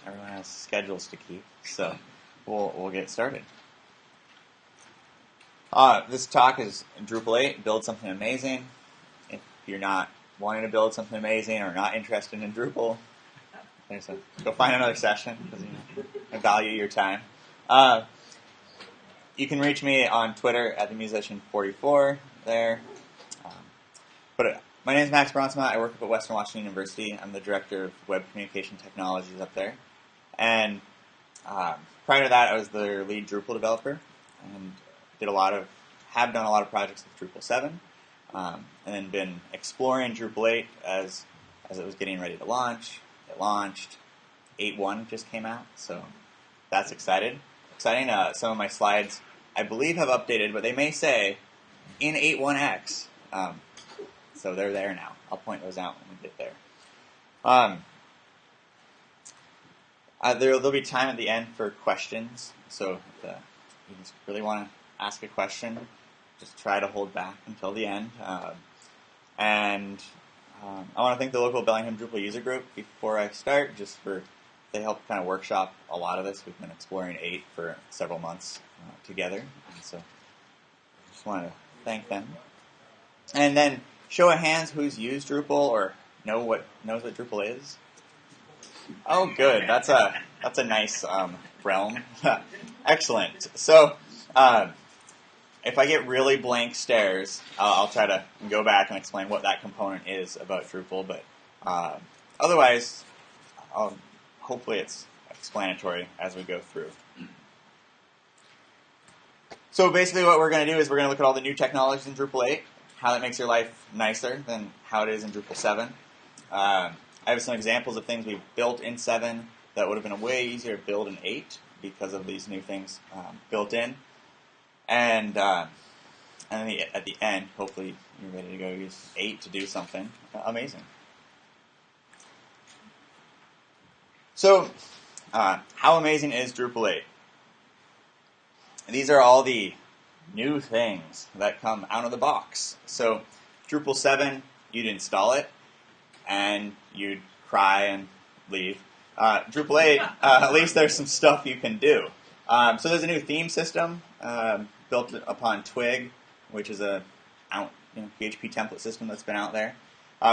everyone has schedules to keep, so we'll get started. This talk is Drupal 8, build something amazing. If you're not wanting to build something amazing or not interested in Drupal, go find another session because I value your time. You can reach me on Twitter at themusician44 there. My name is Max Bronsma. I work up at Western Washington University. I'm the director of web communication technologies up there. And prior to that, I was their lead Drupal developer and have done a lot of projects with Drupal 7, and then been exploring Drupal 8 as it was getting ready to launch. It launched. 8.1 just came out, so that's exciting. Some of my slides, I believe, have updated, but they may say in 8.1x. So they're there now. I'll point those out when we get there. There'll be time at the end for questions. So if you just really want to ask a question, just try to hold back until the end. I want to thank the local Bellingham Drupal user group before I start, they helped kind of workshop a lot of this. We've been exploring 8 for several months together, and so I just want to thank them. And then show of hands who's used Drupal or knows what Drupal is. Oh, good. That's a nice realm. Excellent. So if I get really blank stares, I'll try to go back and explain what that component is about Drupal. But otherwise, hopefully it's explanatory as we go through. So basically what we're going to do is we're going to look at all the new technologies in Drupal 8, how that makes your life nicer than how it is in Drupal 7. I have some examples of things we've built in 7 that would have been way easier to build in 8 because of these new things built in. And then at the end, hopefully you're ready to go use 8 to do something amazing. So, how amazing is Drupal 8? These are all the new things that come out of the box. So, Drupal 7, you'd install it, and you'd cry and leave. Drupal 8, at least there's some stuff you can do. So there's a new theme system built upon Twig, which is a PHP template system that's been out there.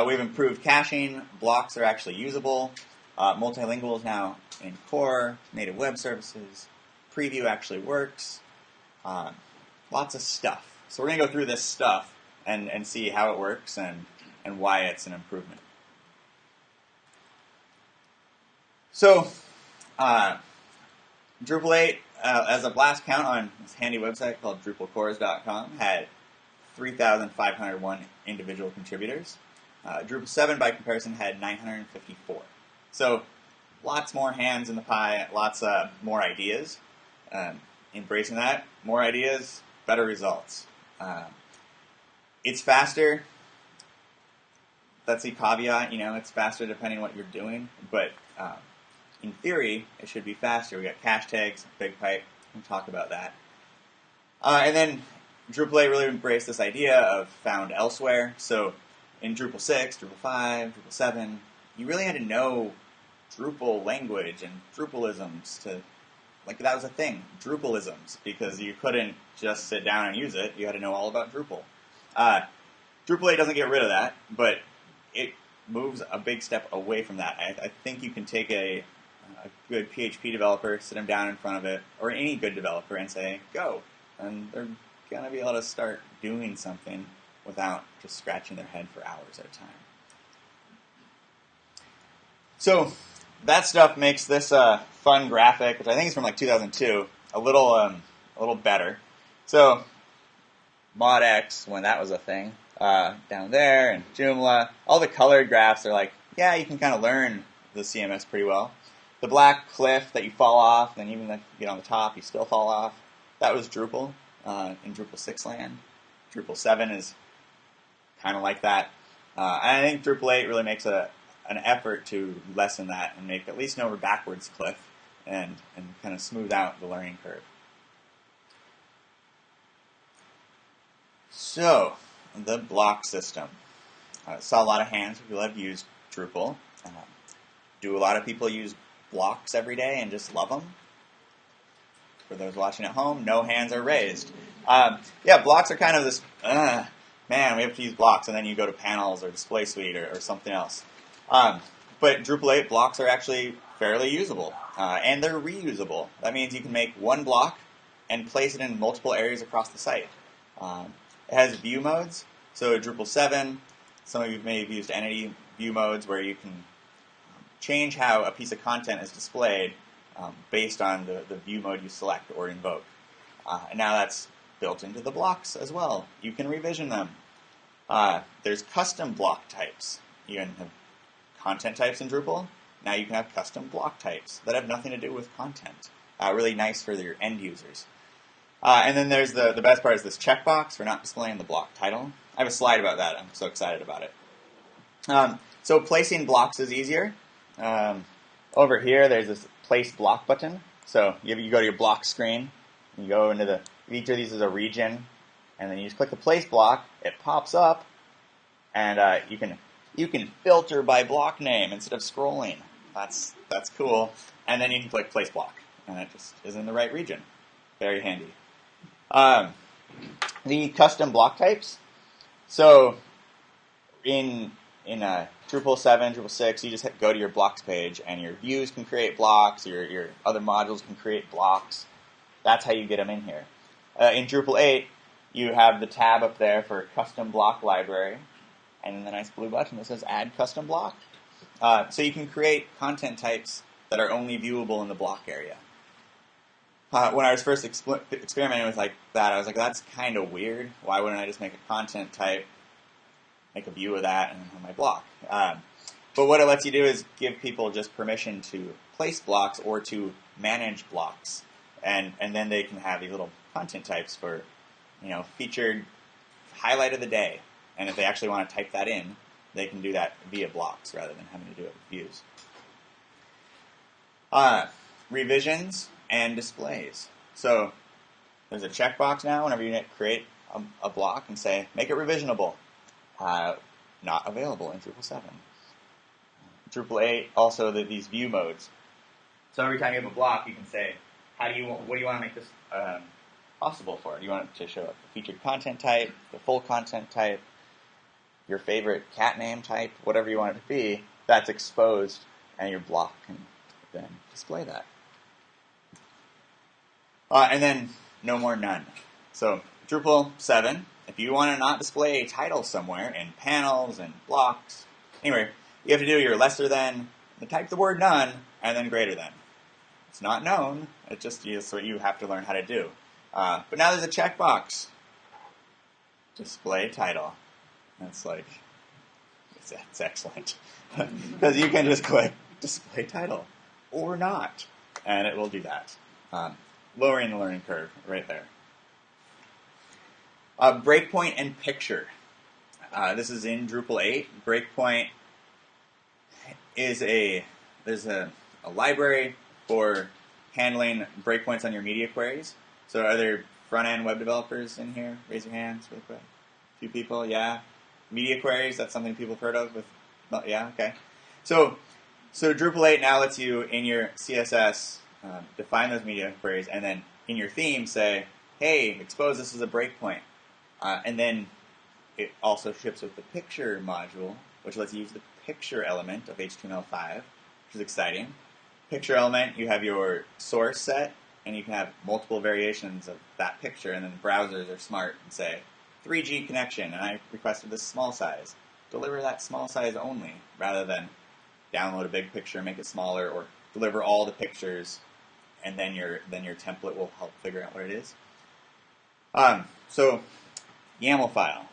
We've improved caching. Blocks are actually usable. Multilingual is now in core. Native web services. Preview actually works. Lots of stuff. So we're going to go through this stuff and see how it works and why it's an improvement. So, Drupal 8, as of last count on this handy website called DrupalCores.com, had 3,501 individual contributors. Drupal 7, by comparison, had 954. So, lots more hands in the pie, lots more ideas. Embracing that, more ideas, better results. It's faster. That's the caveat, it's faster depending on what you're doing, but in theory, it should be faster. We got cache tags, BigPipe, we'll talk about that. And then Drupal 8 really embraced this idea of found elsewhere. So in Drupal 6, Drupal 5, Drupal 7, you really had to know Drupal language and Drupalisms that was a thing, Drupalisms, because you couldn't just sit down and use it. You had to know all about Drupal. Drupal 8 doesn't get rid of that, but it moves a big step away from that. I think you can take a good PHP developer, sit them down in front of it, or any good developer, and say, go. And they're going to be able to start doing something without just scratching their head for hours at a time. So that stuff makes this fun graphic, which I think is from 2002, a little better. So Mod X, when that was a thing, down there, and Joomla, all the colored graphs are you can kind of learn the CMS pretty well. The black cliff that you fall off, and even if you get on the top, you still fall off. That was Drupal in Drupal 6 land. Drupal 7 is kind of like that. And I think Drupal 8 really makes an effort to lessen that and make at least an over backwards cliff and kind of smooth out the learning curve. So, the block system. Saw a lot of hands. People have used Drupal. Do a lot of people use blocks every day and just love them? For those watching at home, no hands are raised. Yeah, blocks are kind of this, man, we have to use blocks, and then you go to panels or display suite or something else. But Drupal 8 blocks are actually fairly usable, and they're reusable. That means you can make one block and place it in multiple areas across the site. It has view modes, so Drupal 7, some of you may have used entity view modes where you can change how a piece of content is displayed based on the view mode you select or invoke. And now that's built into the blocks as well. You can revision them. There's custom block types. You can have content types in Drupal. Now you can have custom block types that have nothing to do with content. Really nice for your end users. And then there's the best part is this checkbox for not displaying the block title. I have a slide about that. I'm so excited about it. So placing blocks is easier. Over here, there's this place block button. So you go to your block screen. You go into each of these is a region, and then you just click the place block. It pops up, and you can filter by block name instead of scrolling. That's cool. And then you can click place block, and it just is in the right region. Very handy. The custom block types. So in Drupal 7, Drupal 6, you just go to your blocks page, and your views can create blocks. Your other modules can create blocks. That's how you get them in here. In Drupal 8, you have the tab up there for custom block library, and the nice blue button that says Add Custom Block. So you can create content types that are only viewable in the block area. When I was first experimenting with like that, I was like, that's kind of weird. Why wouldn't I just make a content type, make a view of that, and on my block? But what it lets you do is give people just permission to place blocks or to manage blocks. And then they can have these little content types for, featured highlight of the day. And if they actually want to type that in, they can do that via blocks rather than having to do it with views. Revisions and displays. So there's a checkbox now whenever you create a block and say, make it revisionable. Not available in Drupal 7. Drupal 8, also these view modes. So every time you have a block, you can say, what do you want to make this possible for? Do you want it to show up the featured content type, the full content type, your favorite cat name type, whatever you want it to be, that's exposed, and your block can then display that. And then no more none. So Drupal 7, if you want to not display a title somewhere in panels and blocks, anyway, you have to do your lesser than, and type the word none, and then greater than. It's not known. It just is what you have to learn how to do. But now there's a checkbox. Display title. And it's like, it's excellent. Because you can just click display title or not, and it will do that. Lowering the learning curve right there. Breakpoint and Picture. This is in Drupal 8. Breakpoint is there's a library for handling breakpoints on your media queries. So are there front-end web developers in here? Raise your hands really quick. A few people, yeah. Media queries, that's something people have heard of? Yeah, okay. So Drupal 8 now lets you, in your CSS, define those media queries, and then in your theme say, hey, expose this as a breakpoint. And then it also ships with the picture module, which lets you use the picture element of HTML5, which is exciting. Picture element, you have your source set, and you can have multiple variations of that picture, and then browsers are smart and say, 3G connection, and I requested this small size. Deliver that small size only, rather than download a big picture, make it smaller, or deliver all the pictures, and then your template will help figure out what it is. So, YAML file.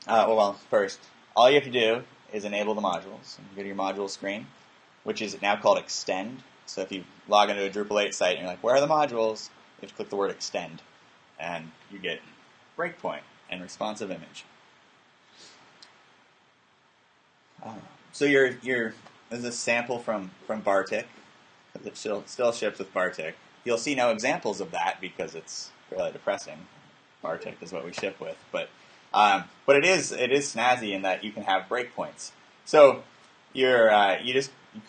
Well, first, all you have to do is enable the modules. You go to your module screen, which is now called Extend. So if you log into a Drupal 8 site and you're like, where are the modules? You have to click the word Extend, and you get Breakpoint and responsive image. So there's a sample from Bartik. It still ships with Bartik. You'll see no examples of that because it's fairly depressing. Bartik is what we ship with, but it is snazzy in that you can have breakpoints. So you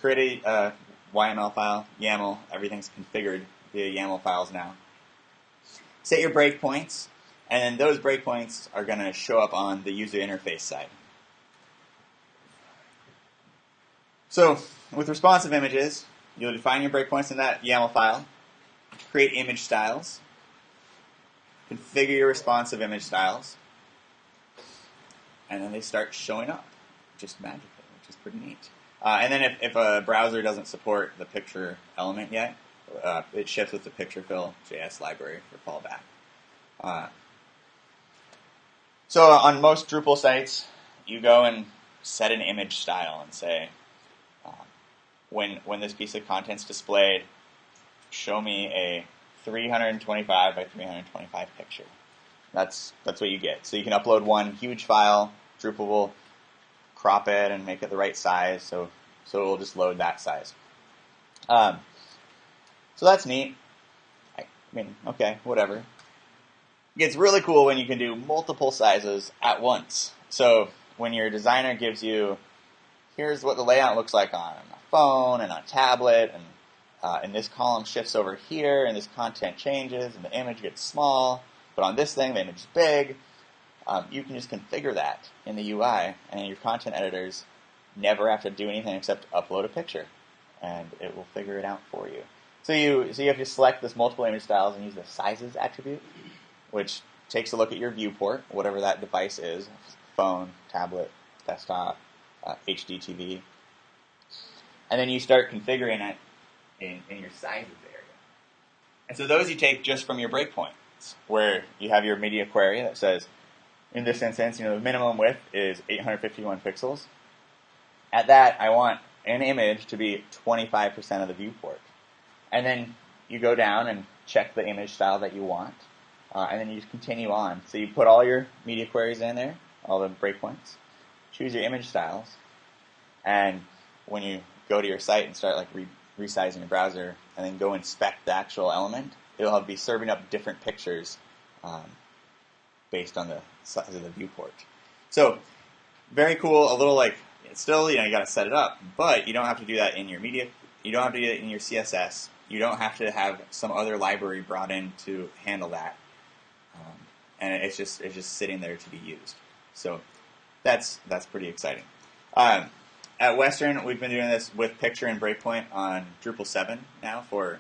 create YML file, YAML, everything's configured via YAML files now. Set your breakpoints, and then those breakpoints are going to show up on the user interface side. So with responsive images, you'll define your breakpoints in that YAML file, create image styles, configure your responsive image styles, and then they start showing up just magically, which is pretty neat. And then if a browser doesn't support the picture element yet, it ships with the picturefill.js library for fallback. So on most Drupal sites, you go and set an image style and say, when this piece of content's displayed, show me a 325 by 325 picture. That's what you get. So you can upload one huge file. Drupal will crop it and make it the right size, so it will just load that size. So that's neat. I mean, okay, whatever. It gets really cool when you can do multiple sizes at once. So when your designer gives you, here's what the layout looks like on a phone and on a tablet, and this column shifts over here, and this content changes, and the image gets small, but on this thing, the image is big. You can just configure that in the UI, and your content editors never have to do anything except upload a picture, and it will figure it out for you. So you have to select this multiple image styles and use the sizes attribute, which takes a look at your viewport, whatever that device is, phone, tablet, desktop, HD TV, and then you start configuring it in your sizes area. And so those you take just from your breakpoints, where you have your media query that says, in this instance, the minimum width is 851 pixels. At that, I want an image to be 25% of the viewport. And then you go down and check the image style that you want, and then you just continue on. So you put all your media queries in there, all the breakpoints, choose your image styles, and when you go to your site and start resizing your browser, and then go inspect the actual element, it'll be serving up different pictures based on the size of the viewport. So very cool. A little it's still you got to set it up, but you don't have to do that in your media. You don't have to do it in your CSS. You don't have to have some other library brought in to handle that, and it's just sitting there to be used. So that's pretty exciting. At Western, we've been doing this with Picture and Breakpoint on Drupal 7 now for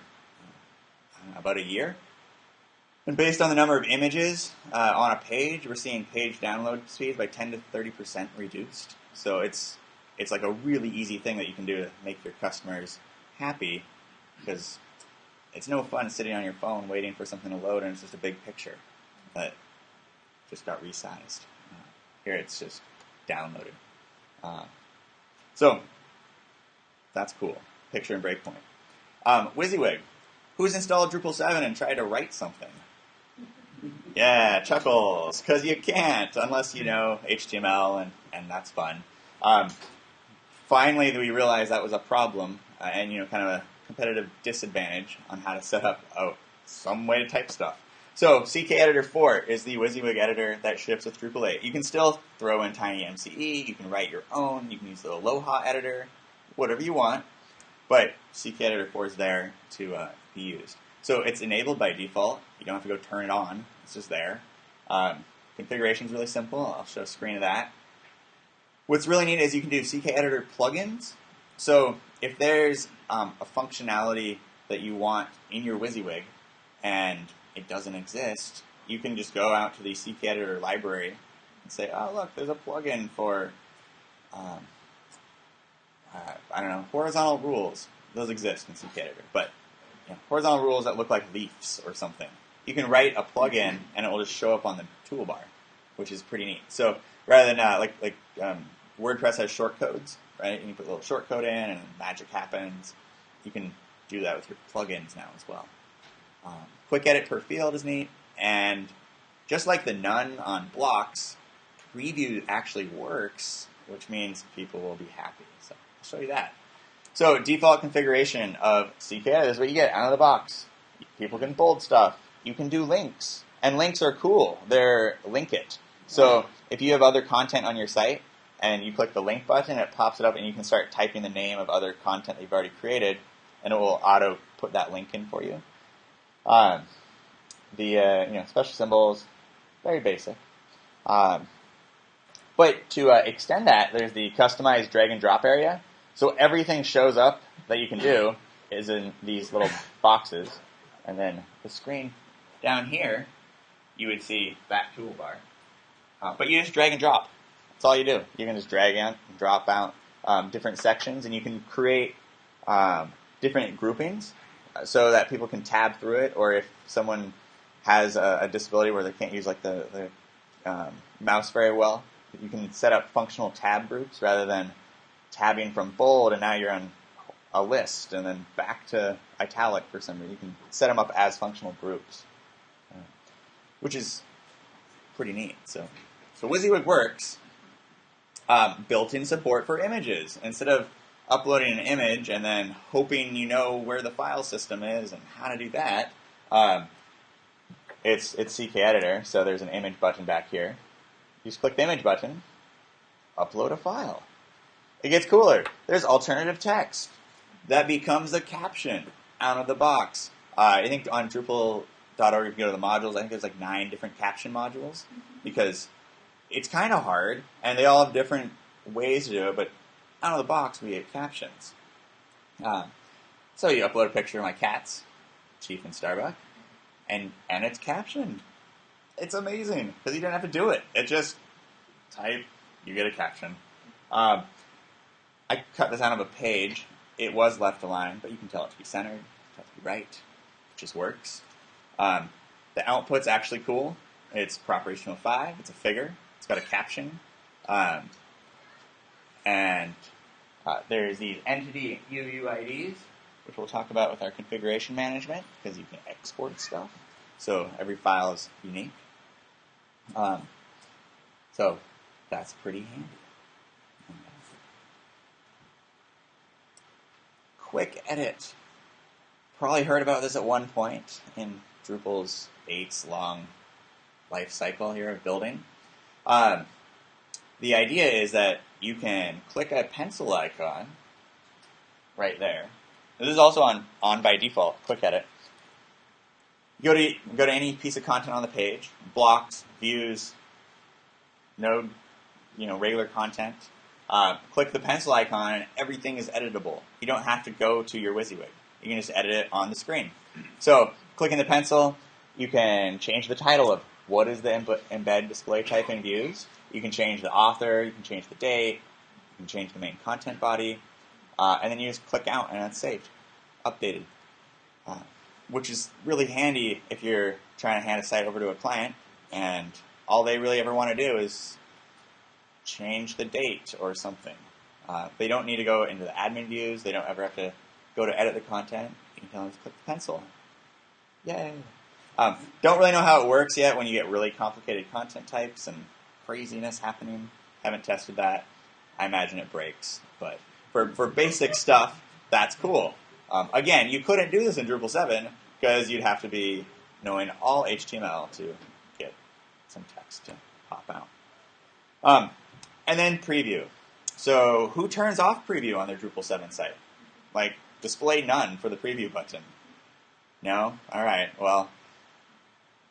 about a year. And based on the number of images on a page, we're seeing page download speeds by 10 to 30% reduced. So it's like a really easy thing that you can do to make your customers happy, because it's no fun sitting on your phone waiting for something to load and it's just a big picture that just got resized. Here it's just downloaded. So that's cool. Picture and Breakpoint. WYSIWYG. Who's installed Drupal 7 and tried to write something? Yeah, chuckles, because you can't unless you know HTML, and that's fun. Finally, we realized that was a problem, and kind of a competitive disadvantage on how to set up some way to type stuff. So CKeditor 4 is the WYSIWYG editor that ships with Drupal 8. You can still throw in tiny MCE, you can write your own, you can use the Aloha editor, whatever you want, but CKeditor 4 is there to be used. So it's enabled by default. You don't have to go turn it on. It's just there. Configuration is really simple. I'll show a screen of that. What's really neat is you can do CKeditor plugins. So if there's a functionality that you want in your WYSIWYG and it doesn't exist, you can just go out to the CKeditor library and say, oh, look, there's a plugin for, I don't know, horizontal rules. Those exist in CKeditor, but horizontal rules that look like leaves or something. You can write a plugin and it will just show up on the toolbar, which is pretty neat. So rather than WordPress has shortcodes, right? And you put a little shortcode in and magic happens. You can do that with your plugins now as well. Quick edit per field is neat, and just like the none on blocks, preview actually works, which means people will be happy. So I'll show you that. So default configuration of CKeditor is what you get out of the box. People can bold stuff. You can do links, and links are cool. They're link it. So if you have other content on your site and you click the link button, it pops it up, and you can start typing the name of other content that you've already created, and it will auto put that link in for you. Special symbols, very basic. But to extend that, there's the customized drag and drop area. So everything shows up that you can do is in these little boxes. And then the screen down here, you would see that toolbar. But you just drag and drop. That's all you do. You can just drag in and drop out different sections, and you can create different groupings so that people can tab through it, or if someone has a disability where they can't use like the mouse very well, you can set up functional tab groups rather than tabbing from bold and now you're on a list and then back to italic for some reason. You can set them up as functional groups, which is pretty neat. So WYSIWYG works. Built-in support for images. Instead of uploading an image and then hoping you know where the file system is and how to do that, it's CKeditor, so there's an image button back here. You just click the image button, upload a file. It gets cooler. There's alternative text. That becomes a caption out of the box. I think on Drupal.org, if you go to the modules, I think there's like 9 different caption modules, because it's kind of hard, and they all have different ways to do it, but out of the box, we get captions. So you upload a picture of my cats, Chief and Starbuck, and it's captioned. It's amazing, because you don't have to do it. It just type, you get a caption. I cut this out of a page. It was left aligned, but you can tell it to be centered, tell it to be right. It just works. The output's actually cool. It's prop ratio 5. It's a figure. It's got a caption. There's these entity UUIDs, which we'll talk about with our configuration management, because you can export stuff. So every file is unique. So that's pretty handy. Quick edit. Probably heard about this at one point in Drupal's 8's long life cycle here of building. The idea is that you can click a pencil icon right there. This is also on by default, quick edit. Go to any piece of content on the page, blocks, views, node, regular content. Click the pencil icon and everything is editable. You don't have to go to your WYSIWYG. You can just edit it on the screen. So clicking the pencil, you can change the title of what is the embed display type in views. You can change the author, you can change the date, you can change the main content body, and then you just click out and it's saved, updated, which is really handy if you're trying to hand a site over to a client and all they really ever want to do is change the date or something. They don't need to go into the admin views. They don't ever have to go to edit the content. You can tell them to click the pencil. Yay! Don't really know how it works yet when you get really complicated content types and craziness happening. Haven't tested that. I imagine it breaks. But for basic stuff, that's cool. Again, you couldn't do this in Drupal 7 because you'd have to be knowing all HTML to get some text to pop out. And then preview. So who turns off preview on their Drupal 7 site? Like, display none for the preview button. No? All right. Well,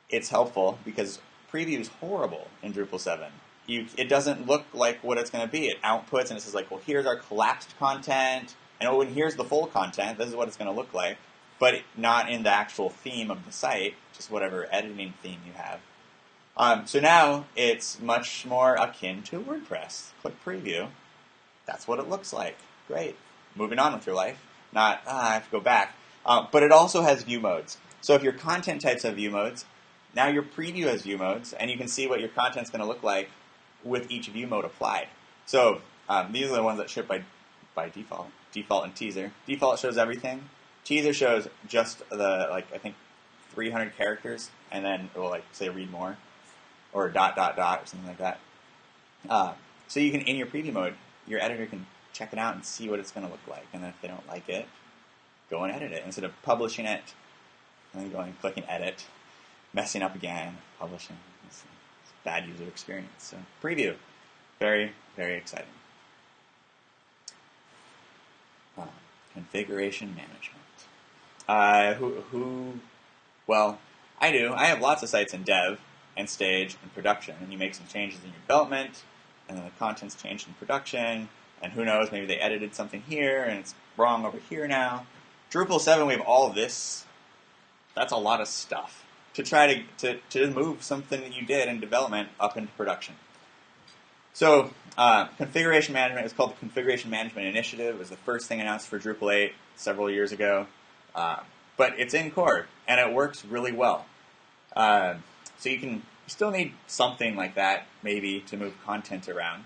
it's helpful because preview is horrible in Drupal 7. It doesn't look like what it's going to be. It outputs and it says, like, well, here's our collapsed content, and oh, and here's the full content. This is what it's going to look like, but not in the actual theme of the site, just whatever editing theme you have. So now it's much more akin to WordPress. Click preview. That's what it looks like. Great. Moving on with your life. Not, I have to go back. But it also has view modes. So if your content types have view modes, now your preview has view modes, and you can see what your content's going to look like with each view mode applied. So these are the ones that ship by default. Default and teaser. Default shows everything. Teaser shows just the, I think 300 characters, and then it will, say read more, or ... or something like that. So you can, in your preview mode, your editor can check it out and see what it's going to look like. And then if they don't like it, go and edit it. Instead of publishing it, and then going, clicking edit, messing up again, publishing. It's bad user experience. So preview, very, very exciting. Configuration management. Well, I do. I have lots of sites in dev and stage and production, and you make some changes in your development, and then the content's changed in production, and who knows, maybe they edited something here, and it's wrong over here now. Drupal 7, we have all of this. That's a lot of stuff to try to move something that you did in development up into production. So configuration management is called the Configuration Management Initiative. It was the first thing announced for Drupal 8 several years ago. But it's in core, and it works really well. So you still need something like that, maybe, to move content around.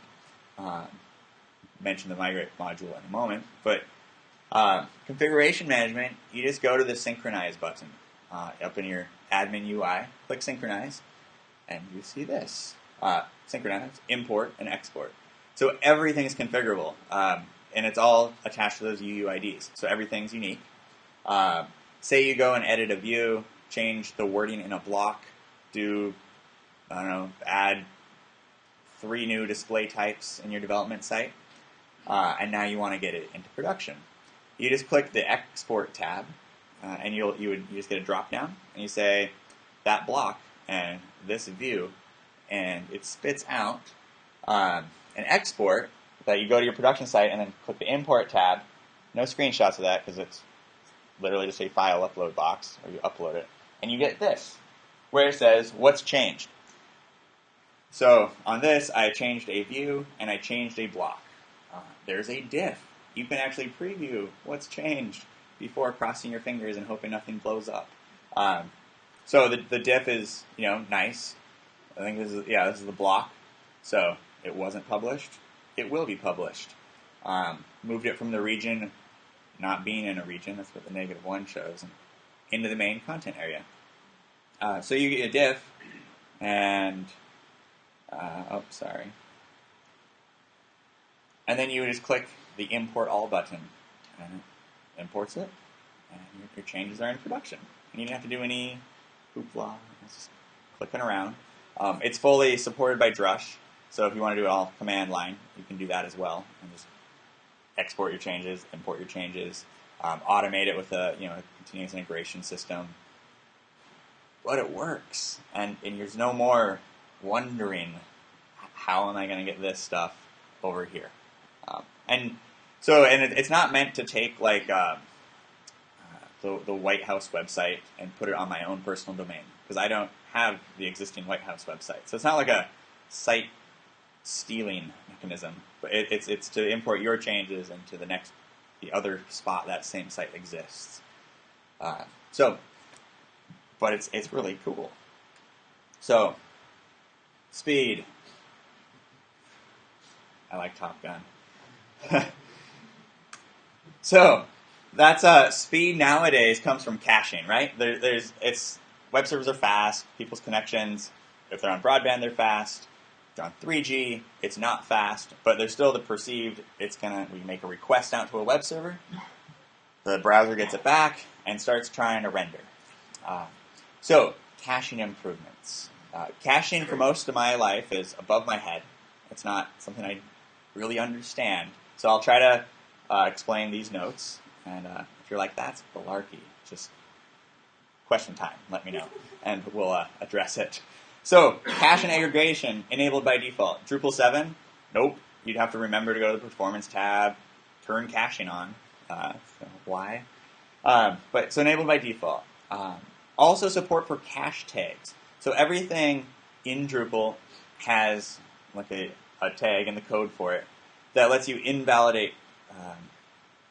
Mention the migrate module in a moment. But configuration management, you just go to the synchronize button up in your admin UI, click synchronize, and you see this. Synchronize, import, and export. So everything is configurable, and it's all attached to those UUIDs. So everything's unique. Say you go and edit a view, change the wording in a block, add 3 new display types in your development site, and now you want to get it into production. You just click the export tab, and you just get a drop down, and you say that block and this view, and it spits out an export that you go to your production site and then click the import tab. No screenshots of that because it's literally just a file upload box, or you upload it, and you get this, where it says what's changed. So on this, I changed a view and I changed a block. There's a diff. You can actually preview what's changed before crossing your fingers and hoping nothing blows up. So the diff is nice. I think this is the block. So it wasn't published. It will be published. Moved it from the region not being in a region, that's what the -1 shows, and into the main content area. So you get a diff, and and then you just click the import all button, and it imports it, and your changes are in production. And you don't have to do any hoopla. It's just clicking around. It's fully supported by Drush, so if you want to do it all command line, you can do that as well, and just export your changes, import your changes, automate it with a continuous integration system. But it works, and there's no more wondering how am I going to get this stuff over here. It's not meant to take like the White House website and put it on my own personal domain, because I don't have the existing White House website. So it's not like a site stealing mechanism, but it's to import your changes into the other spot that same site exists. But it's really cool. So speed. I like Top Gun. So that's speed nowadays comes from caching, right? Web servers are fast. People's connections, if they're on broadband, they're fast. If they're on 3G, it's not fast, but there's still the perceived. We make a request out to a web server. The browser gets it back and starts trying to render. So caching improvements. Caching for most of my life is above my head. It's not something I really understand. So I'll try to explain these notes. And if you're like, that's malarkey, just question time, let me know, and we'll address it. So cache and aggregation enabled by default. Drupal 7, nope. You'd have to remember to go to the Performance tab, turn caching on. Why? So enabled by default. Also support for cache tags. So everything in Drupal has like a tag in the code for it that lets you invalidate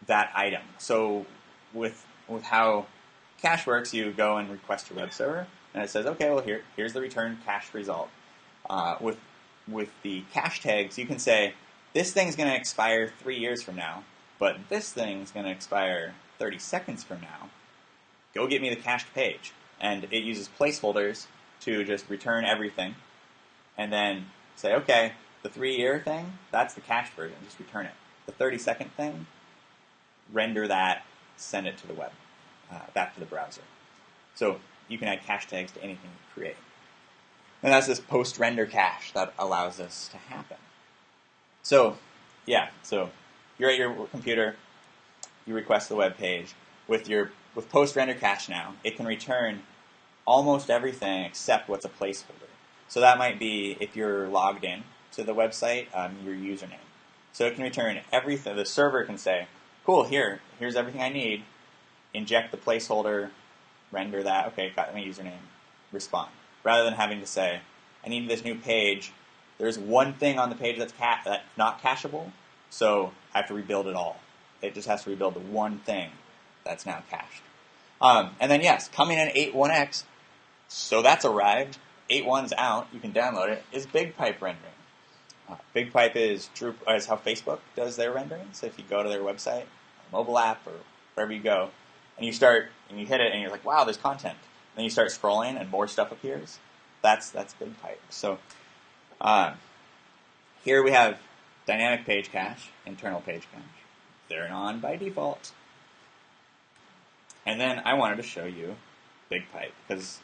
that item. So with how cache works, you go and request a web server, and it says, okay, well here's the return cache result. With the cache tags, you can say this thing's going to expire 3 years from now, but this thing's going to expire 30 seconds from now. Go get me the cached page. And it uses placeholders to just return everything, and then say, okay, the 3-year thing, that's the cached version, just return it. The 30-second thing, render that, send it to the web, back to the browser. So you can add cache tags to anything you create. And that's this post-render cache that allows this to happen. So, so you're at your computer, you request the web page. With your with post-render cache now, it can return almost everything except what's a placeholder. So that might be if you're logged in to the website, your username. So it can return everything. The server can say, cool, here's everything I need, inject the placeholder, render that, okay, got my username, respond. Rather than having to say, I need this new page, there's one thing on the page that's not cacheable, so I have to rebuild it all. It just has to rebuild the one thing that's now cached. And then yes, coming in 8.1x, so that's arrived. 8.1's out, you can download it, is BigPipe rendering. BigPipe is how Facebook does their rendering. So if you go to their website, mobile app, or wherever you go, and you hit it, and you're like, wow, there's content. And then you start scrolling, and more stuff appears. That's BigPipe. So here we have dynamic page cache, internal page cache. They're on by default. And then I wanted to show you BigPipe, because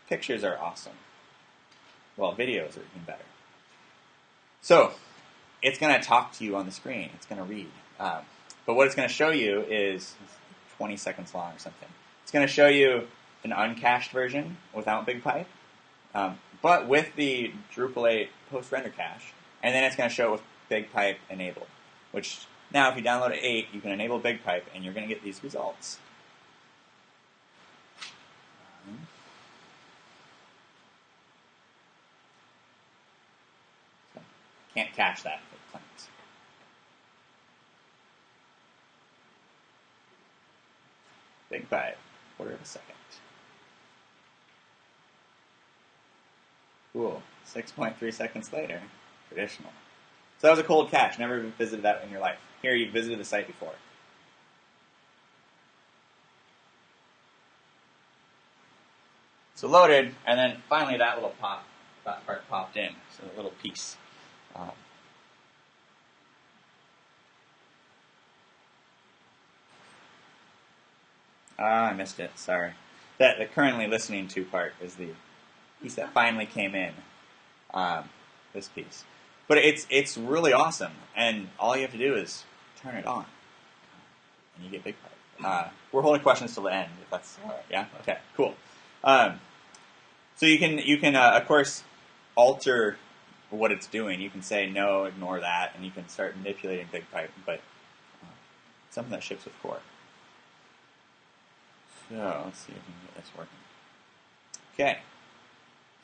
pictures are awesome. Well, videos are even better. So it's going to talk to you on the screen. It's going to read. But what it's going to show you is 20 seconds long or something. It's going to show you an uncached version without BigPipe, but with the Drupal 8 post-render cache. And then it's going to show it with BigPipe enabled, which now if you download 8, you can enable BigPipe, and you're going to get these results. Can't cache that for clients. BigPipe, quarter of a second. Cool. 6.3 seconds later, traditional. So that was a cold cache. Never visited that in your life. Here, you've visited the site before. So loaded, and then finally that part popped in. So a little piece. I missed it. Sorry. The currently listening to part is the piece that finally came in. This piece, but it's really awesome, and all you have to do is turn it on, and you get BigPipe. We're holding questions till the end, if that's all right. Yeah. Okay. Cool. So you can of course alter what it's doing. You can say no, ignore that, and you can start manipulating BigPipe, but it's something that ships with core. So let's see if we can get this working. Okay,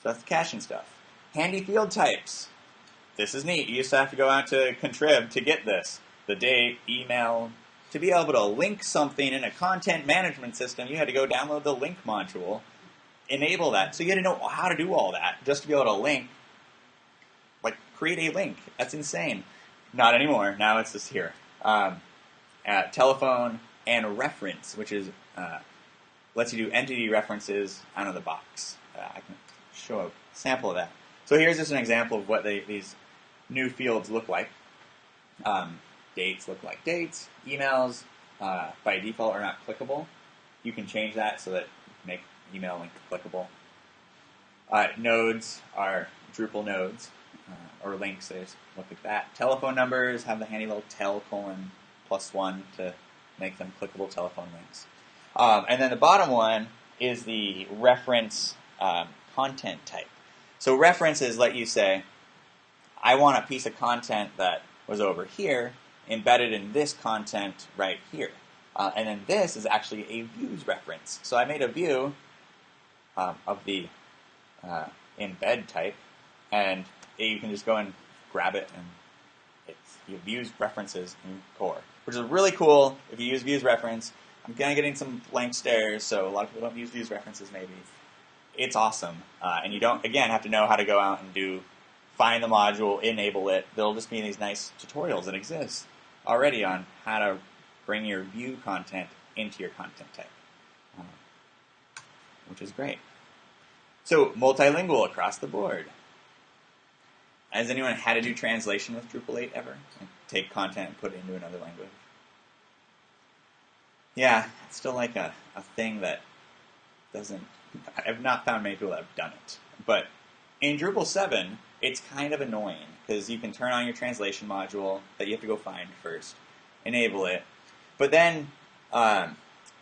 so that's the caching stuff. Handy field types. This is neat. You used to have to go out to Contrib to get this. The date, email. To be able to link something in a content management system, you had to go download the link module, enable that. So you had to know how to do all that just to be able to link. Like, create a link. That's insane. Not anymore. Now it's just here. Telephone and reference, which is lets you do entity references out of the box. I can show a sample of that. So here's just an example of what these new fields look like. Dates look like dates. Emails, by default, are not clickable. You can change that so that you can make email link clickable. Nodes are Drupal nodes, or links. They just look like that. Telephone numbers have the handy little tel:+1 to make them clickable telephone links. And then the bottom one is the reference content type. So references let you say, I want a piece of content that was over here embedded in this content right here. And then this is actually a views reference. So I made a view of the embed type, and you can just go and grab it, and you views references in core, which is really cool if you use views reference. I'm kind of getting some blank stares, so a lot of people don't use views references maybe. It's awesome. And you don't, again, have to know how to go out and find the module, enable it. There'll just be these nice tutorials that exist already on how to bring your view content into your content type, which is great. So multilingual across the board. Has anyone had to do translation with Drupal 8 ever? Like take content and put it into another language? Yeah, it's still like a thing that doesn't... I've not found many people that have done it. But in Drupal 7, it's kind of annoying, because you can turn on your translation module that you have to go find first, enable it, but then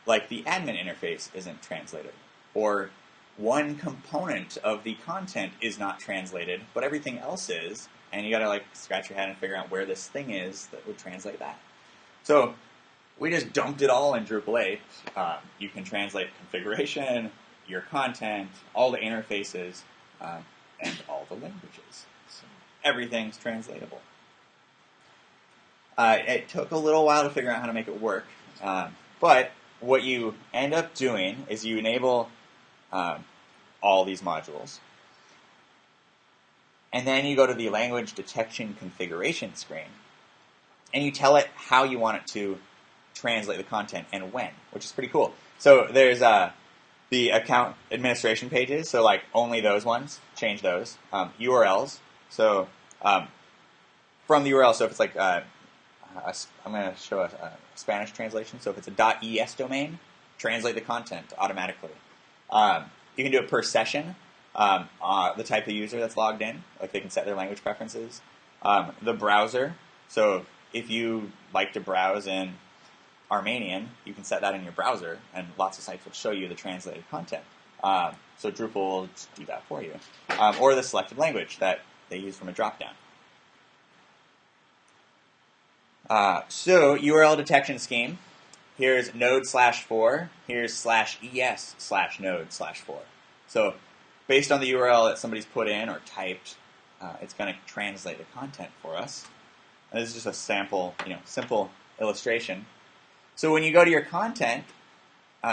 like the admin interface isn't translated, or one component of the content is not translated, but everything else is, and you gotta like scratch your head and figure out where this thing is that would translate that. So we just dumped it all in Drupal 8. You can translate configuration, your content, all the interfaces, and all the languages. So everything's translatable. It took a little while to figure out how to make it work, but what you end up doing is you enable all these modules, and then you go to the language detection configuration screen, and you tell it how you want it to translate the content and when, which is pretty cool. So there's the account administration pages, so like only those ones, change those. URLs, so from the URL, so if it's like, I'm going to show a Spanish translation, so if it's a .es domain, translate the content automatically. You can do it per session, the type of user that's logged in, like they can set their language preferences. The browser, so if you like to browse in Armenian, you can set that in your browser, and lots of sites will show you the translated content. So Drupal will do that for you. Or the selected language that they use from a dropdown. So URL detection scheme. Here's node/4. Here's /es/node/4. So based on the URL that somebody's put in or typed, it's going to translate the content for us. And this is just a sample, simple illustration. So when you go to your content,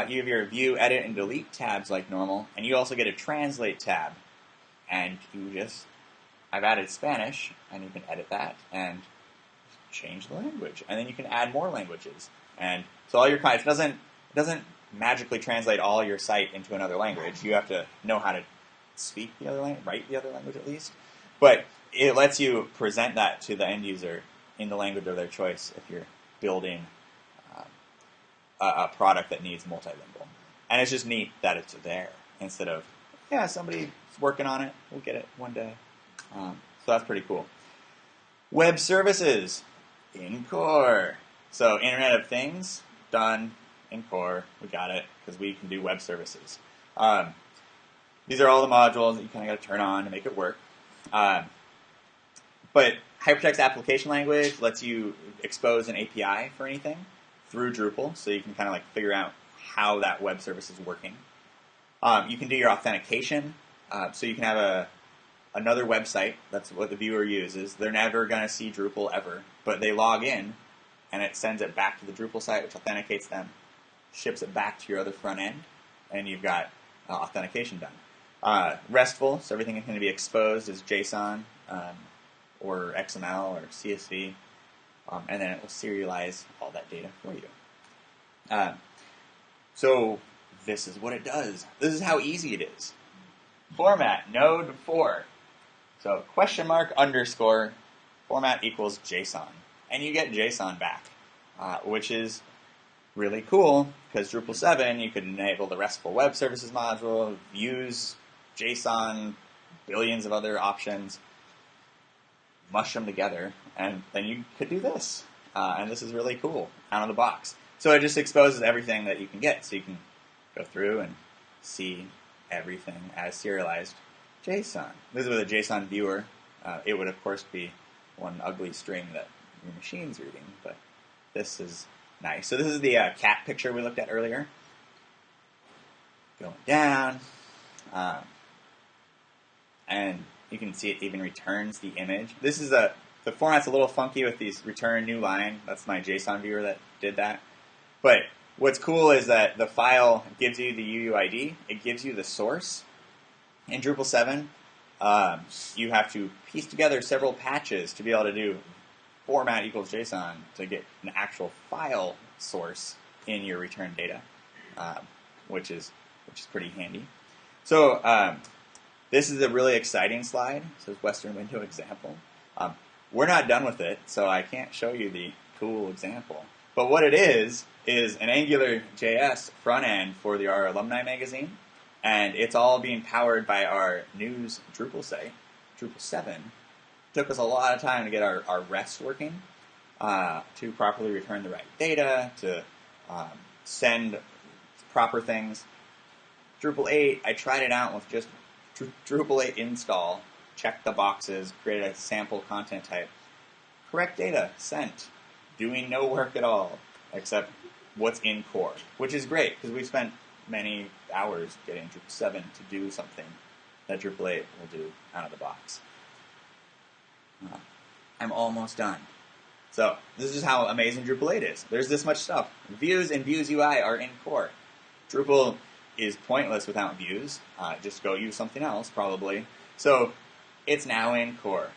you have your view, edit, and delete tabs like normal, and you also get a translate tab. And I've added Spanish, and you can edit that and change the language, and then you can add more languages. And so all your content doesn't magically translate all your site into another language. You have to know how to speak the other language, write the other language at least. But it lets you present that to the end user in the language of their choice if you're building a product that needs multilingual. And it's just neat that it's there instead of, somebody's working on it, we'll get it one day. So that's pretty cool. Web services in core. So Internet of Things, done in core. We got it because we can do web services. These are all the modules that you kind of got to turn on to make it work. But Hypertext Application Language lets you expose an API for anything through Drupal, so you can kind of like figure out how that web service is working. You can do your authentication, so you can have another website. That's what the viewer uses. They're never going to see Drupal ever, but they log in, and it sends it back to the Drupal site, which authenticates them, ships it back to your other front end, and you've got authentication done. RESTFUL, so everything is going to be exposed as JSON or XML or CSV, and then it will serialize all that data for you. So this is what it does. This is how easy it is. Format, node 4. So !_ format equals JSON. And you get JSON back, which is really cool because Drupal 7, you could enable the RESTful Web Services module, views, JSON, billions of other options, mush them together, and then you could do this. And this is really cool out of the box. So it just exposes everything that you can get. So you can go through and see everything as serialized JSON. This is with a JSON viewer. It would, of course, be one ugly string that your machine's reading, but this is nice. So this is the cat picture we looked at earlier. Going down, and you can see it even returns the image. This is the format's a little funky with these return new line. That's my JSON viewer that did that. But what's cool is that the file gives you the UUID. It gives you the source. In Drupal 7, you have to piece together several patches to be able to do format equals JSON to get an actual file source in your return data, which is pretty handy. So this is a really exciting slide. It says Western window example. We're not done with it, so I can't show you the cool example. But what it is an Angularjs front end for our alumni magazine, and it's all being powered by our news Drupal site, Drupal 7. It took us a lot of time to get our REST working, to properly return the right data, to send proper things. Drupal 8, I tried it out with just Drupal 8 install, checked the boxes, created a sample content type. Correct data, sent. Doing no work at all, except what's in core, which is great, because we spent many hours getting Drupal 7 to do something that Drupal 8 will do out of the box. I'm almost done. So, this is how amazing Drupal 8 is. There's this much stuff. Views and Views UI are in core. Drupal is pointless without views. Just go use something else, probably. So, it's now in core.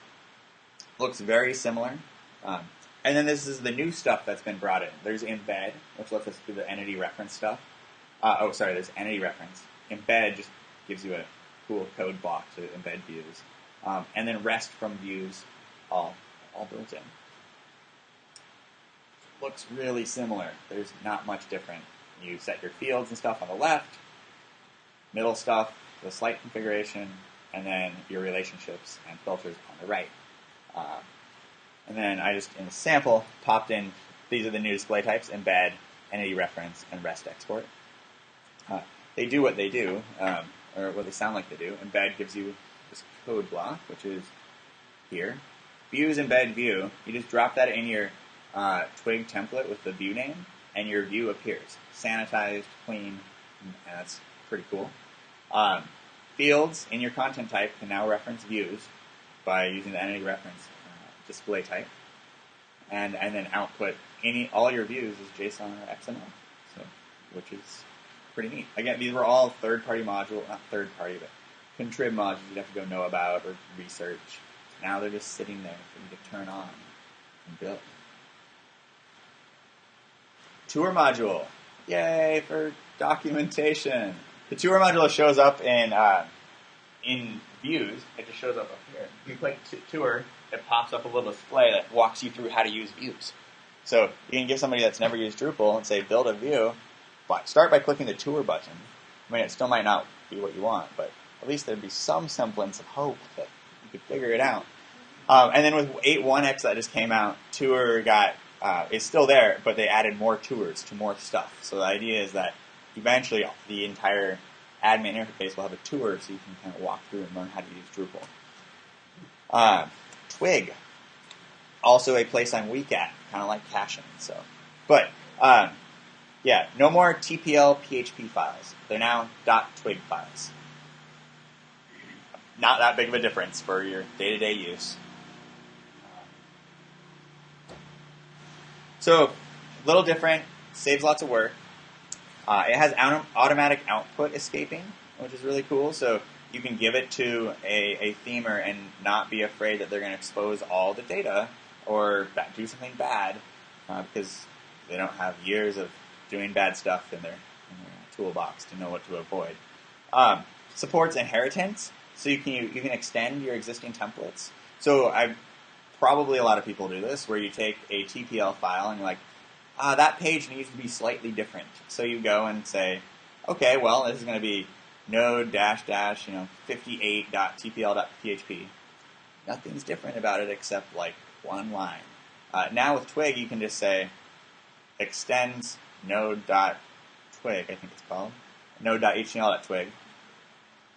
Looks very similar. And then this is the new stuff that's been brought in. There's embed, which lets us do the entity reference stuff. There's entity reference. Embed just gives you a cool code block to embed views. And then rest from views, all built in. Looks really similar. There's not much different. You set your fields and stuff on the left, middle stuff, the slight configuration, and then your relationships and filters on the right. And then I just, in the sample, popped in, these are the new display types, embed, entity reference, and rest export. They do what they do, or what they sound like they do. Embed gives you this code block, which is here. Views embed view. You just drop that in your Twig template with the view name, and your view appears. Sanitized, clean, and that's pretty cool. Fields in your content type can now reference views by using the entity reference display type, and then output all your views as JSON or XML, so which is pretty neat. Again, these were all third-party module, not third-party, but Contrib modules you'd have to go know about or research. Now they're just sitting there for you to turn on and build. Tour module, yay for documentation. The tour module shows up in views. It just shows up here. If you click tour, it pops up a little display that walks you through how to use views. So you can give somebody that's never used Drupal and say, build a view. But start by clicking the tour button. I mean, it still might not be what you want, but at least there'd be some semblance of hope that you could figure it out. And then with 8.1x that just came out, tour is still there, but they added more tours to more stuff. So the idea is that eventually the entire admin interface will have a tour so you can kind of walk through and learn how to use Drupal. Twig, also a place I'm weak at, kind of like Caption. No more TPL PHP files. They're now .twig files. Not that big of a difference for your day-to-day use. So, a little different, saves lots of work. It has automatic output escaping, which is really cool. So you can give it to a themer and not be afraid that they're going to expose all the data or do something bad because they don't have years of doing bad stuff in their toolbox to know what to avoid. Supports inheritance, so you can extend your existing templates. So probably a lot of people do this, where you take a TPL file and you're like, that page needs to be slightly different. So you go and say, okay, well, this is going to be node -- 58.tpl.php. Nothing's different about it except like one line. Now with Twig, you can just say extends node.twig, I think it's called, node.html.twig.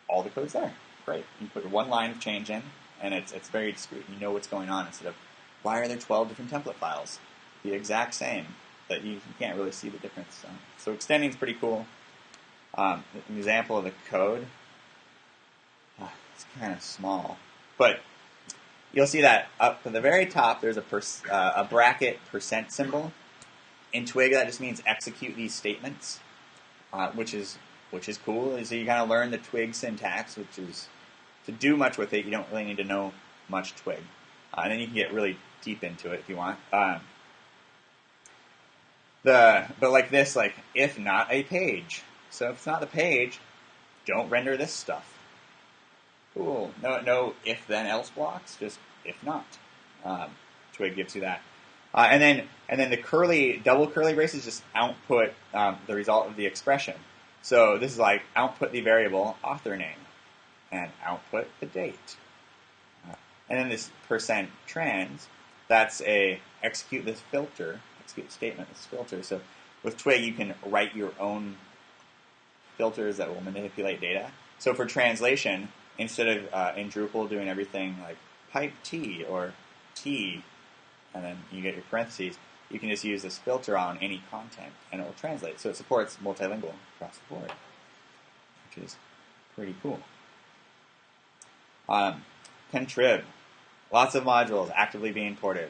All the code's there. Great. You put one line of change in, and it's very discrete. You know what's going on instead of, why are there 12 different template files? The exact same, that you can't really see the difference. So extending is pretty cool. An example of the code, it's kind of small, but you'll see that up at the very top there's a bracket % symbol. In Twig, that just means execute these statements, which is cool. So you kind of learn the Twig syntax, which is to do much with it. You don't really need to know much Twig, and then you can get really deep into it if you want. But like this, like if not a page. So if it's not the page, don't render this stuff. Cool. No if then else blocks. Just if not. Twig gives you that. And then the double curly braces just output the result of the expression. So this is like output the variable author name and output the date. And then this %trans, that's a execute this filter, execute statement, this filter. So with Twig, you can write your own filters that will manipulate data. So for translation, instead of in Drupal doing everything like pipe T or T, and then you get your parentheses, you can just use this filter on any content, and it will translate. So it supports multilingual across the board, which is pretty cool. Contrib. Lots of modules actively being ported.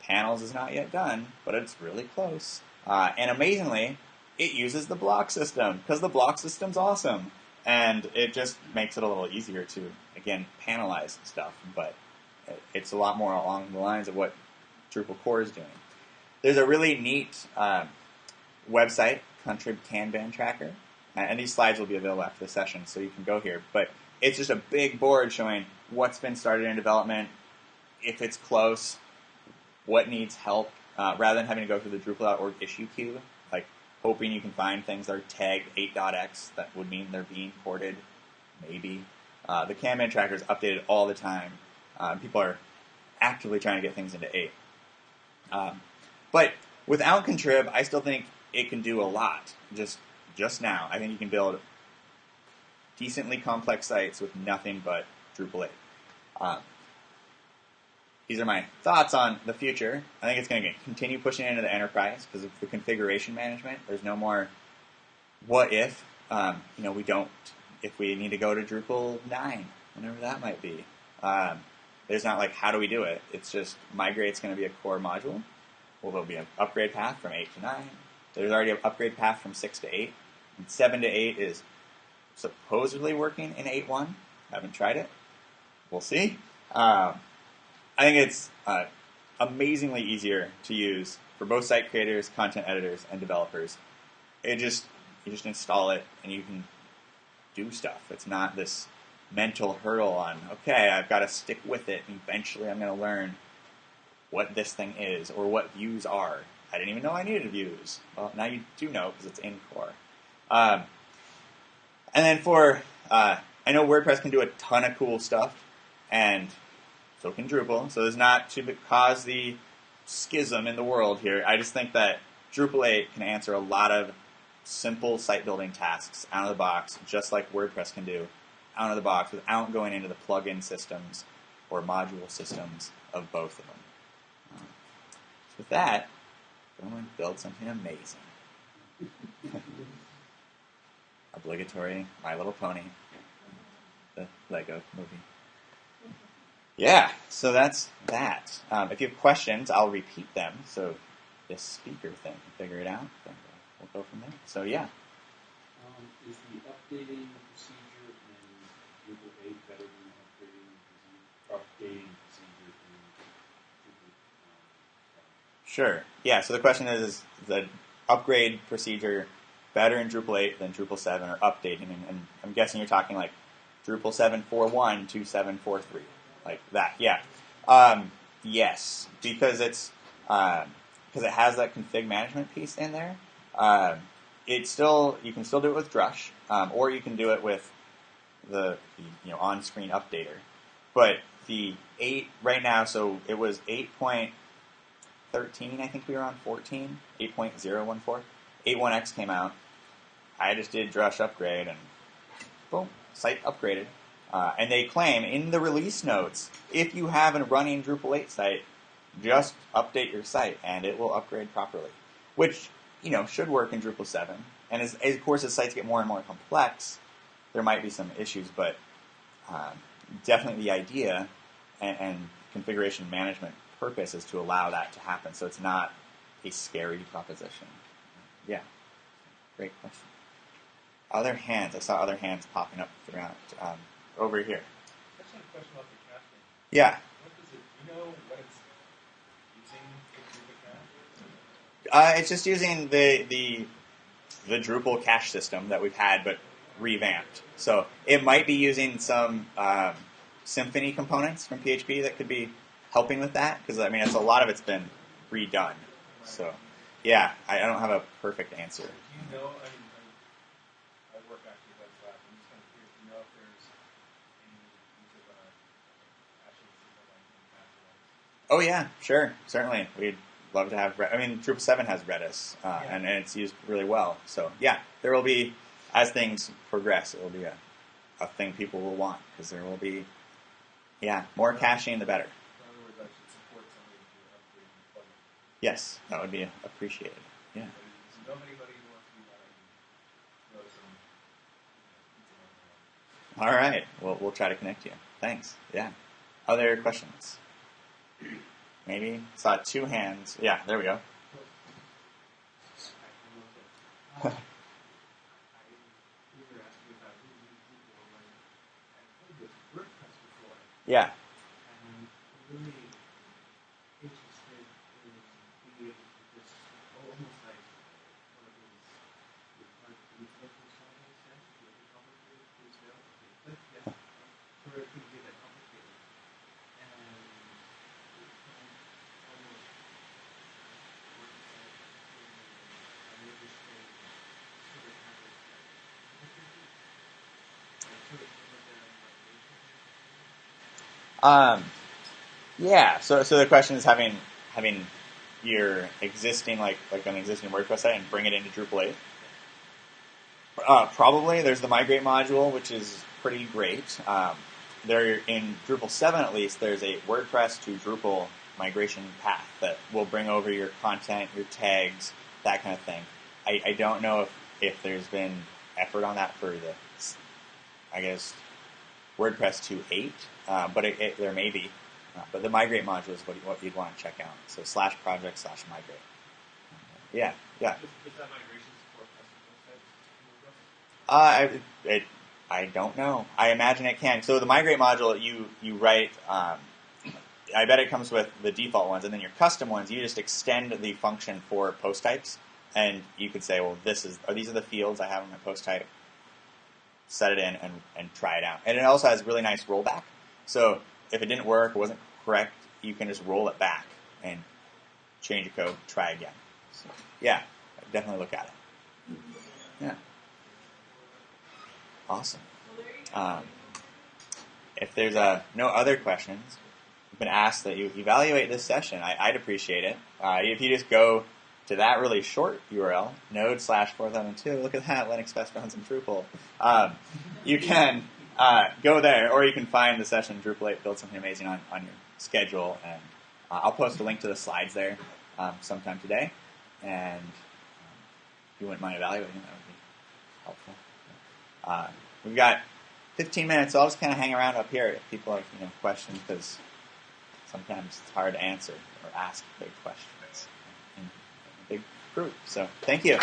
Panels is not yet done, but it's really close. And amazingly, it uses the block system, because the block system's awesome. And it just makes it a little easier to, again, panelize stuff. But it's a lot more along the lines of what Drupal core is doing. There's a really neat website, Contrib Kanban tracker. And these slides will be available after the session, so you can go here. But it's just a big board showing what's been started in development, if it's close, what needs help, rather than having to go through the Drupal.org issue queue, like hoping you can find things that are tagged 8.x that would mean they're being ported, maybe. The Kanban tracker is updated all the time. People are actively trying to get things into 8. But without Contrib, I still think it can do a lot. Just now, I think you can build decently complex sites with nothing but Drupal 8. These are my thoughts on the future. I think it's going to continue pushing into the enterprise because of the configuration management. There's no more what if. We don't, if we need to go to Drupal 9, whenever that might be. There's not like, how do we do it? It's just migrate's going to be a core module. Well, there'll be an upgrade path from 8 to 9. There's already an upgrade path from 6 to 8. And 7 to 8 is supposedly working in 8.1. Haven't tried it. We'll see. I think it's amazingly easier to use for both site creators, content editors, and developers. You just install it and you can do stuff. It's not this mental hurdle on, okay, I've got to stick with it, and eventually I'm going to learn what this thing is or what views are. I didn't even know I needed views. Well, now you do know because it's in core. And then for, I know WordPress can do a ton of cool stuff, and so can Drupal. So there's not to cause the schism in the world here. I just think that Drupal 8 can answer a lot of simple site building tasks out of the box, just like WordPress can do out of the box without going into the plugin systems or module systems of both of them. So with that, go and build something amazing. Obligatory My Little Pony, the Lego movie. Yeah, so that's that. If you have questions, I'll repeat them. So this speaker thing, figure it out, then we'll go from there. So yeah. Is the updating procedure in Drupal 8 better than updating procedure in Drupal 7? Sure. Yeah, so the question is the upgrade procedure better in Drupal 8 than Drupal 7 or updating? And I'm guessing you're talking like Drupal 7.4.1 to 7.4.3. Like that, yeah. Yes, because it's because it has that config management piece in there. You can still do it with Drush, or you can do it with the on-screen updater. But the 8 right now, so it was 8.13. I think we were on 14. 8.014. 8.1x came out. I just did Drush upgrade, and boom, site upgraded. And they claim in the release notes, if you have a running Drupal 8 site, just update your site and it will upgrade properly. Which, should work in Drupal 7. And as of course, as sites get more and more complex, there might be some issues, but definitely the idea and configuration management purpose is to allow that to happen, so it's not a scary proposition. Yeah, great question. Other hands, I saw other hands popping up throughout. Over here. I just have a question about the caption. Yeah. What does it, do you know what it's using to do the cache? It's just using the Drupal cache system that we've had, but revamped. So it might be using some Symfony components from PHP that could be helping with that, because it's a lot of it's been redone. Right. So yeah, I don't have a perfect answer. Do you know? I work actually with that. I'm just kind of curious to know if there's any use of caching system like in cache. Oh yeah, sure, certainly. We'd love to have. Drupal 7 has Redis, and it's used really well. So yeah, there will be. as things progress, it will be a thing people will want, because there will be, more caching the better. In other words, I should support somebody to upgrade the plugin. Yes, that would be appreciated. Yeah. So nobody wants to do that. Throw some, All right. We'll try to connect you. Thanks. Yeah. Other questions? Maybe? Saw 2 hands. Yeah, there we go. Yeah. And really interested in being able to just almost like one of those local software sets, really complicated, please fail. Okay, click, yes. Sure, it can be that complicated. And almost I'm interested sort of having sort of Yeah. So the question is having your existing like an existing WordPress site and bring it into Drupal 8. Probably there's the migrate module, which is pretty great. There in Drupal 7 at least, there's a WordPress to Drupal migration path that will bring over your content, your tags, that kind of thing. I don't know if there's been effort on that for the, I guess, WordPress to 8, but there may be. But the migrate module is what you'd want to check out. So /project/migrate. Yeah. Does that migration support custom websites? I don't know. I imagine it can. So the migrate module, you write. I bet it comes with the default ones, and then your custom ones, you just extend the function for post types, and you could say, well, these are the fields I have in my post type. Set it in and try it out. And it also has really nice rollback. So if it didn't work or wasn't correct, you can just roll it back and change your code, try again. So, yeah, definitely look at it. Yeah. Awesome. If there's no other questions, I've been asked that you evaluate this session. I'd appreciate it. If you just go to that really short URL, node/4002, look at that, LinuxFest runs in Drupal. You can go there, or you can find the session Drupal 8 Build Something Amazing on your schedule, and I'll post a link to the slides there sometime today, and if you wouldn't mind evaluating, that would be helpful. We've got 15 minutes, so I'll just kind of hang around up here if people have questions, because sometimes it's hard to answer or ask big questions. Big group. So thank you.